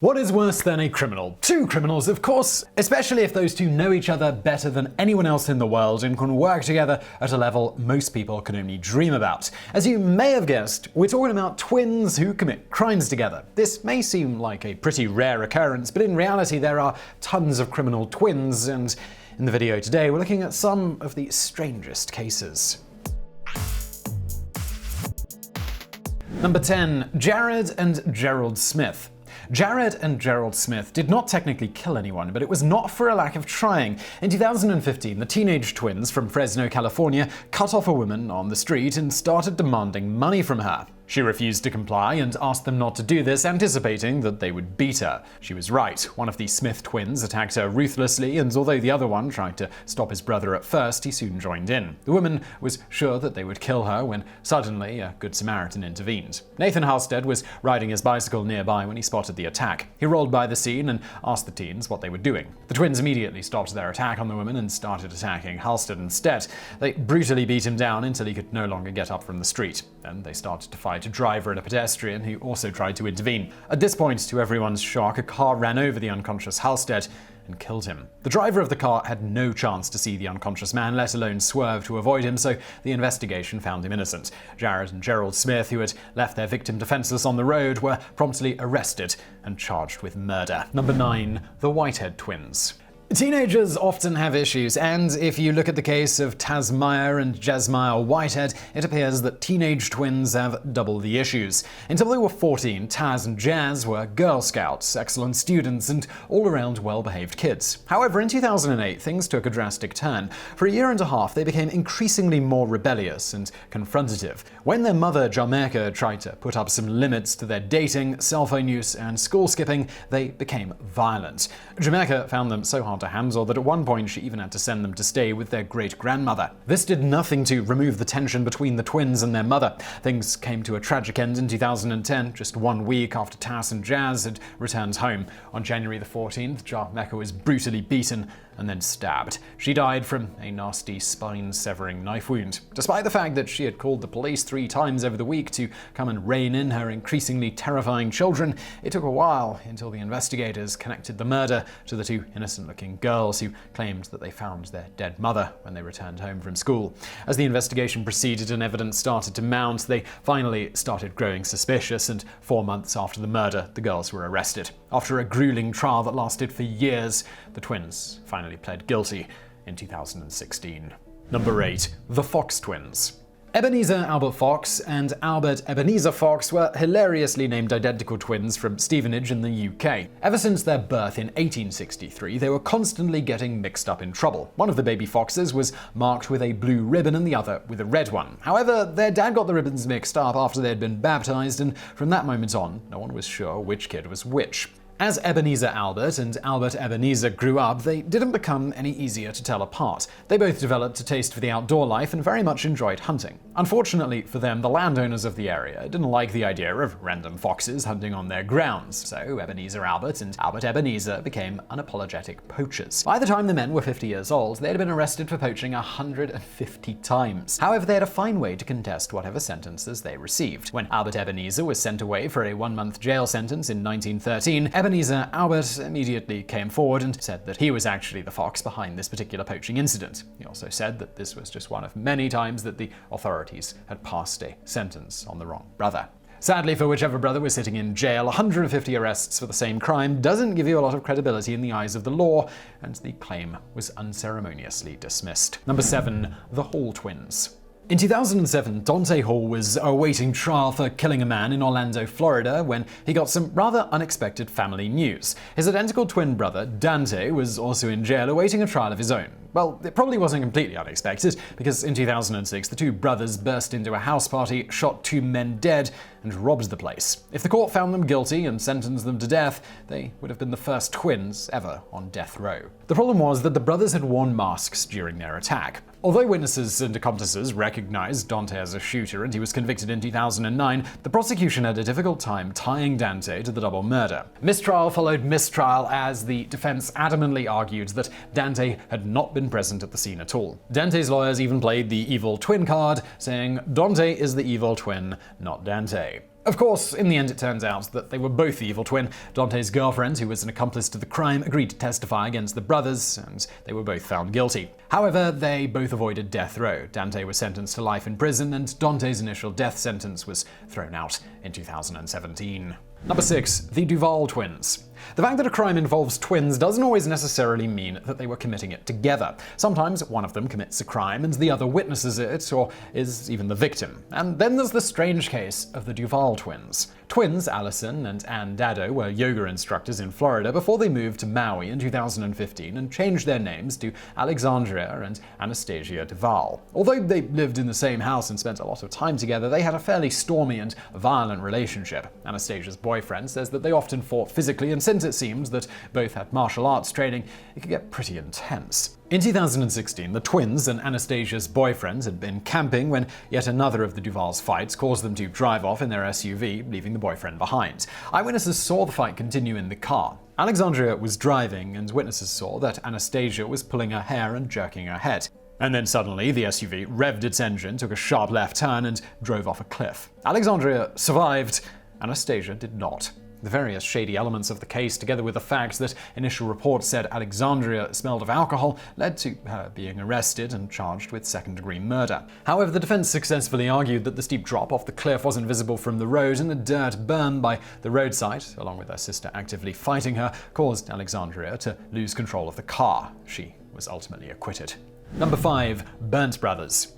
What is worse than a criminal? Two criminals, of course, especially if those two know each other better than anyone else in the world and can work together at a level most people can only dream about. As you may have guessed, we're talking about twins who commit crimes together. This may seem like a pretty rare occurrence, but in reality there are tons of criminal twins, and in the video today we're looking at some of the strangest cases. Number 10. Jared and Gerald Smith. Jared and Gerald Smith did not technically kill anyone, but it was not for a lack of trying. In 2015, the teenage twins from Fresno, California, cut off a woman on the street and started demanding money from her. She refused to comply and asked them not to do this, anticipating that they would beat her. She was right. One of the Smith twins attacked her ruthlessly, and although the other one tried to stop his brother at first, he soon joined in. The woman was sure that they would kill her when suddenly a Good Samaritan intervened. Nathan Halstead was riding his bicycle nearby when he spotted the attack. He rolled by the scene and asked the teens what they were doing. The twins immediately stopped their attack on the woman and started attacking Halstead instead. They brutally beat him down until he could no longer get up from the street. Then they started to fight a driver and a pedestrian who also tried to intervene. At this point, to everyone's shock, a car ran over the unconscious Halstead and killed him. The driver of the car had no chance to see the unconscious man, let alone swerve to avoid him, so the investigation found him innocent. Jared and Gerald Smith, who had left their victim defenseless on the road, were promptly arrested and charged with murder. Number 9. The Whitehead Twins. Teenagers often have issues, and if you look at the case of Tasmaya and Jasmaya Whitehead, it appears that teenage twins have double the issues. Until they were 14, Taz and Jazz were Girl Scouts, excellent students, and all-around well-behaved kids. However, in 2008, things took a drastic turn. For a year and a half, they became increasingly more rebellious and confrontative. When their mother, Jamaica, tried to put up some limits to their dating, cell phone use, and school skipping, they became violent. Jamaica found them so hard to handle that at one point she even had to send them to stay with their great-grandmother. This did nothing to remove the tension between the twins and their mother. Things came to a tragic end in 2010, just 1 week after Taz and Jazz had returned home. On January the 14th, Jamaica was brutally beaten and then stabbed. She died from a nasty spine-severing knife wound. Despite the fact that she had called the police 3 times over the week to come and rein in her increasingly terrifying children, it took a while until the investigators connected the murder to the 2 innocent-looking girls who claimed that they found their dead mother when they returned home from school. As the investigation proceeded and evidence started to mount, they finally started growing suspicious, and 4 months after the murder, the girls were arrested. After a grueling trial that lasted for years, the twins finally pled guilty in 2016. Number 8. The Fox Twins. Ebenezer Albert Fox and Albert Ebenezer Fox were hilariously named identical twins from Stevenage in the UK. Ever since their birth in 1863, they were constantly getting mixed up in trouble. One of the baby Foxes was marked with a blue ribbon and the other with a red one. However, their dad got the ribbons mixed up after they had been baptized, and from that moment on, no one was sure which kid was which. As Ebenezer Albert and Albert Ebenezer grew up, they didn't become any easier to tell apart. They both developed a taste for the outdoor life and very much enjoyed hunting. Unfortunately for them, the landowners of the area didn't like the idea of random foxes hunting on their grounds, so Ebenezer Albert and Albert Ebenezer became unapologetic poachers. By the time the men were 50 years old, they had been arrested for poaching 150 times. However, they had a fine way to contest whatever sentences they received. When Albert Ebenezer was sent away for a 1-month jail sentence in 1913, Ebenezer Albert immediately came forward and said that he was actually the fox behind this particular poaching incident. He also said that this was just one of many times that the authorities had passed a sentence on the wrong brother. Sadly, for whichever brother was sitting in jail, 150 arrests for the same crime doesn't give you a lot of credibility in the eyes of the law, and the claim was unceremoniously dismissed. Number 7. The Hall Twins. In 2007, Dante Hall was awaiting trial for killing a man in Orlando, Florida, when he got some rather unexpected family news. His identical twin brother, Dante, was also in jail awaiting a trial of his own. Well, it probably wasn't completely unexpected, because in 2006, the 2 brothers burst into a house party, shot 2 men dead, and robbed the place. If the court found them guilty and sentenced them to death, they would have been the first twins ever on death row. The problem was that the brothers had worn masks during their attack. Although witnesses and accomplices recognized Dante as a shooter and he was convicted in 2009, the prosecution had a difficult time tying Dante to the double murder. Mistrial followed mistrial as the defense adamantly argued that Dante had not been present at the scene at all. Dante's lawyers even played the evil twin card, saying Dante is the evil twin, not Dante. Of course, in the end it turns out that they were both the evil twin. Dante's girlfriend, who was an accomplice to the crime, agreed to testify against the brothers, and they were both found guilty. However, they both avoided death row. Dante was sentenced to life in prison, and Dante's initial death sentence was thrown out in 2017. Number 6. The Duval Twins. The fact that a crime involves twins doesn't always necessarily mean that they were committing it together. Sometimes one of them commits a crime and the other witnesses it, or is even the victim. And then there's the strange case of the Duval Twins. Twins Allison and Ann Dado were yoga instructors in Florida before they moved to Maui in 2015 and changed their names to Alexandria and Anastasia Duvall. Although they lived in the same house and spent a lot of time together, they had a fairly stormy and violent relationship. Anastasia's boyfriend says that they often fought physically, and since it seems that both had martial arts training, it could get pretty intense. In 2016, the twins and Anastasia's boyfriend had been camping when yet another of the Duval's fights caused them to drive off in their SUV, leaving the boyfriend behind. Eyewitnesses saw the fight continue in the car. Alexandria was driving, and witnesses saw that Anastasia was pulling her hair and jerking her head. And then suddenly, the SUV revved its engine, took a sharp left turn, and drove off a cliff. Alexandria survived. Anastasia did not. The various shady elements of the case, together with the fact that initial reports said Alexandria smelled of alcohol, led to her being arrested and charged with second-degree murder. However, the defense successfully argued that the steep drop off the cliff wasn't visible from the road, and the dirt burned by the roadside, along with her sister actively fighting her, caused Alexandria to lose control of the car. She was ultimately acquitted. Number 5. Berndt Brothers.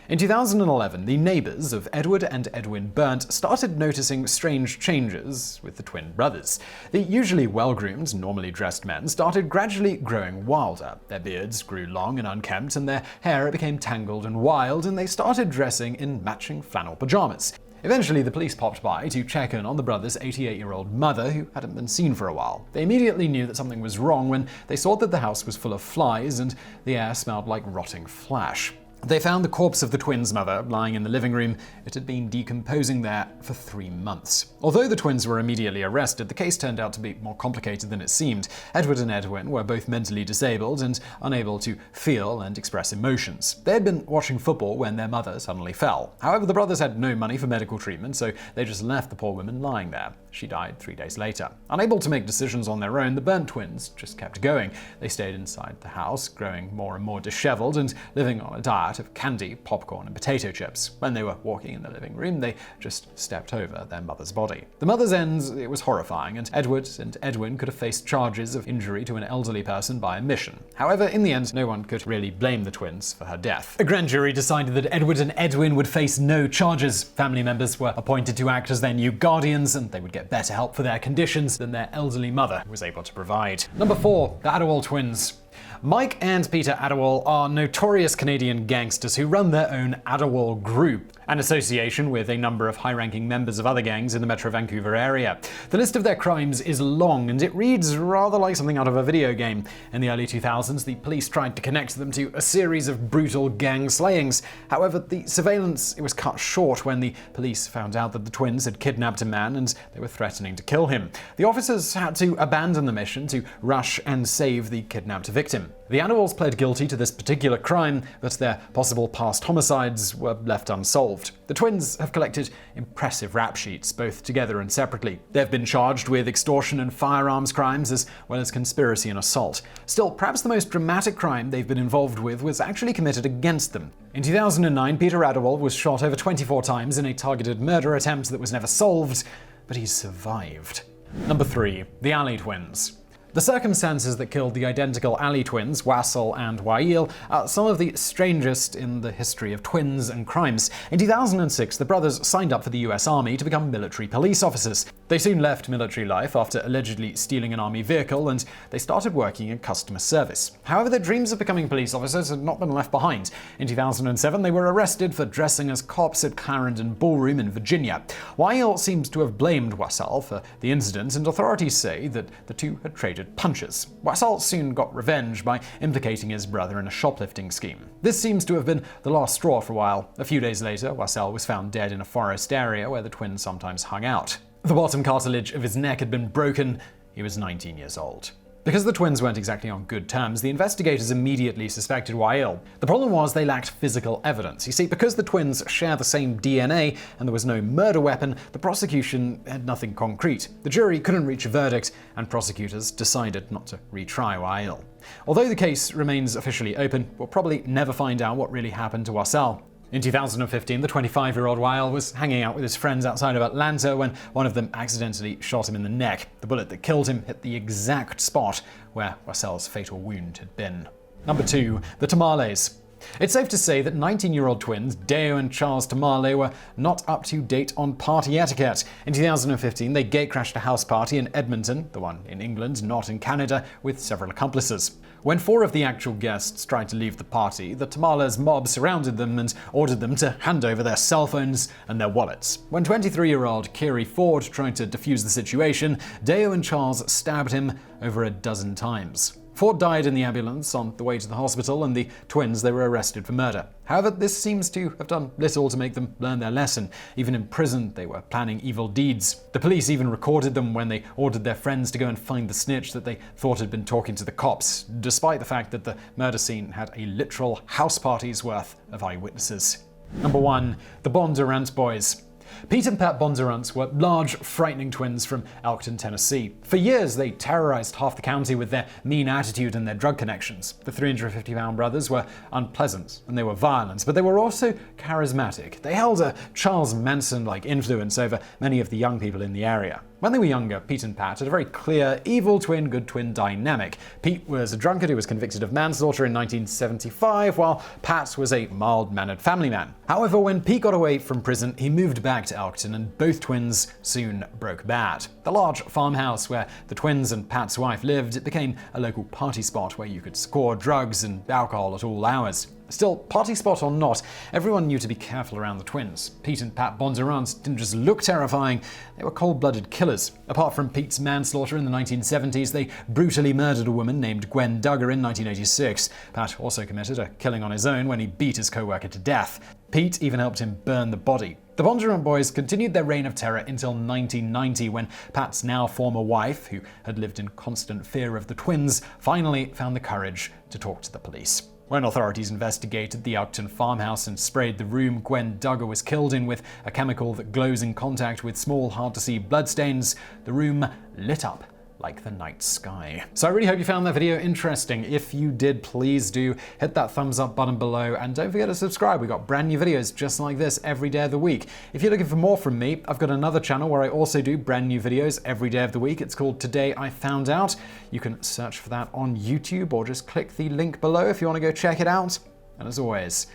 In 2011, the neighbors of Edward and Edwin Berndt started noticing strange changes with the twin brothers. The usually well-groomed, normally dressed men started gradually growing wilder. Their beards grew long and unkempt, and their hair became tangled and wild, and they started dressing in matching flannel pajamas. Eventually, the police popped by to check in on the brothers' 88-year-old mother, who hadn't been seen for a while. They immediately knew that something was wrong when they saw that the house was full of flies and the air smelled like rotting flesh. They found the corpse of the twins' mother lying in the living room. It had been decomposing there for 3 months. Although the twins were immediately arrested, the case turned out to be more complicated than it seemed. Edward and Edwin were both mentally disabled and unable to feel and express emotions. They had been watching football when their mother suddenly fell. However, the brothers had no money for medical treatment, so they just left the poor woman lying there. She died 3 days later. Unable to make decisions on their own, the Berndt twins just kept going. They stayed inside the house, growing more and more disheveled and living on a diet of candy, popcorn, and potato chips. When they were walking in the living room, they just stepped over their mother's body. The mother's end, it was horrifying, and Edward and Edwin could have faced charges of injury to an elderly person by omission. However, in the end, no one could really blame the twins for her death. A grand jury decided that Edward and Edwin would face no charges. Family members were appointed to act as their new guardians, and they would get better help for their conditions than their elderly mother was able to provide. Number 4. The Adiwal Twins. Mike and Peter Adiwal are notorious Canadian gangsters who run their own Adiwal Group, an association with a number of high-ranking members of other gangs in the Metro Vancouver area. The list of their crimes is long, and it reads rather like something out of a video game. In the early 2000s, the police tried to connect them to a series of brutal gang slayings. However, the surveillance was cut short when the police found out that the twins had kidnapped a man and they were threatening to kill him. The officers had to abandon the mission to rush and save the kidnapped victim. The Adiwals pled guilty to this particular crime, but their possible past homicides were left unsolved. The twins have collected impressive rap sheets, both together and separately. They've been charged with extortion and firearms crimes, as well as conspiracy and assault. Still, perhaps the most dramatic crime they've been involved with was actually committed against them. In 2009, Peter Adiwal was shot over 24 times in a targeted murder attempt that was never solved, but he survived. Number 3. The Alley Twins. The circumstances that killed the identical Alley twins, Wassel and Wael, are some of the strangest in the history of twins and crimes. In 2006, the brothers signed up for the US Army to become military police officers. They soon left military life after allegedly stealing an army vehicle, and they started working in customer service. However, their dreams of becoming police officers had not been left behind. In 2007, they were arrested for dressing as cops at Clarendon Ballroom in Virginia. Wael seems to have blamed Wassel for the incident, and authorities say that the two had traded punches. Wassel soon got revenge by implicating his brother in a shoplifting scheme. This seems to have been the last straw for a while. A few days later, Wassel was found dead in a forest area where the twins sometimes hung out. The bottom cartilage of his neck had been broken. He was 19 years old. Because the twins weren't exactly on good terms, the investigators immediately suspected Whitehead. The problem was they lacked physical evidence. You see, because the twins share the same DNA and there was no murder weapon, the prosecution had nothing concrete. The jury couldn't reach a verdict, and prosecutors decided not to retry Whitehead. Although the case remains officially open, we'll probably never find out what really happened to Whitehead. In 2015, the 25-year-old Whitehead was hanging out with his friends outside of Atlanta when one of them accidentally shot him in the neck. The bullet that killed him hit the exact spot where Whitehead's fatal wound had been. Number 2. The Tamales. It's safe to say that 19-year-old twins Deo and Charles Tamale were not up to date on party etiquette. In 2015, they gatecrashed a house party in Edmonton, the one in England, not in Canada, with several accomplices. When 4 of the actual guests tried to leave the party, the Tamales mob surrounded them and ordered them to hand over their cell phones and their wallets. When 23-year-old Kiri Ford tried to defuse the situation, Deo and Charles stabbed him over a dozen times. Ford died in the ambulance on the way to the hospital, and the twins they were arrested for murder. However, this seems to have done little to make them learn their lesson. Even in prison, they were planning evil deeds. The police even recorded them when they ordered their friends to go and find the snitch that they thought had been talking to the cops, despite the fact that the murder scene had a literal house party's worth of eyewitnesses. Number 1. The Bondurant Boys. Pete and Pat Bondurant were large, frightening twins from Elkton, Tennessee. For years, they terrorized half the county with their mean attitude and their drug connections. The 350-pound brothers were unpleasant and they were violent, but they were also charismatic. They held a Charles Manson-like influence over many of the young people in the area. When they were younger, Pete and Pat had a very clear evil twin, good twin dynamic. Pete was a drunkard who was convicted of manslaughter in 1975, while Pat was a mild-mannered family man. However, when Pete got away from prison, he moved back to Elkton, and both twins soon broke bad. The large farmhouse where the twins and Pat's wife lived, it became a local party spot where you could score drugs and alcohol at all hours. Still, party spot or not, everyone knew to be careful around the twins. Pete and Pat Bondurant didn't just look terrifying, they were cold-blooded killers. Apart from Pete's manslaughter in the 1970s, they brutally murdered a woman named Gwen Duggar in 1986. Pat also committed a killing on his own when he beat his co-worker to death. Pete even helped him burn the body. The Bondurant Boys continued their reign of terror until 1990, when Pat's now former wife, who had lived in constant fear of the twins, finally found the courage to talk to the police. When authorities investigated the Elkton farmhouse and sprayed the room Gwen Duggar was killed in with a chemical that glows in contact with small, hard-to-see bloodstains, the room lit up like the night sky. So I really hope you found that video interesting. If you did, please do hit that thumbs up button below, and don't forget to subscribe. We got brand new videos just like this every day of the week. If you're looking for more from me, I've got another channel where I also do brand new videos every day of the week. It's called Today I Found Out. You can search for that on YouTube or just click the link below if you want to go check it out. And as always,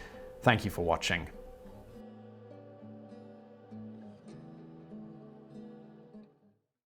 thank you for watching.